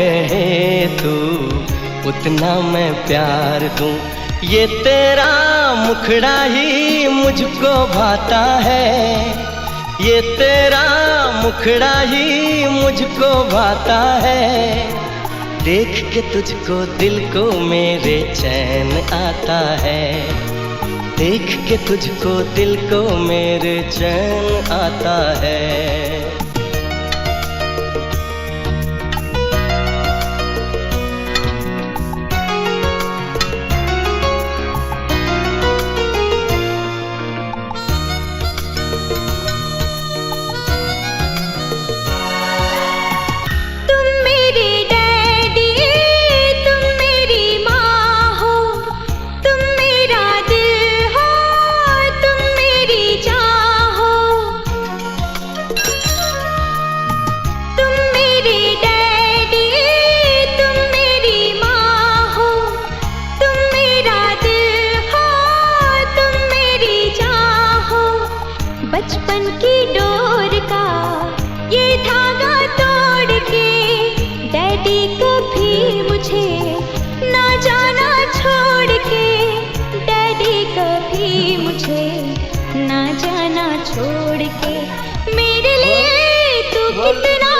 कहे तू उतना मैं प्यार दूं। ये तेरा मुखड़ा ही मुझको भाता है, ये तेरा मुखड़ा ही मुझको भाता है। देख के तुझको दिल को मेरे चैन आता है, देख के तुझको दिल को मेरे चैन आता है। बचपन की डोर का ये धागा तोड़ के डैडी कभी मुझे ना जाना छोड़ के, डैडी कभी मुझे ना जाना छोड़ के। मेरे लिए तू कितना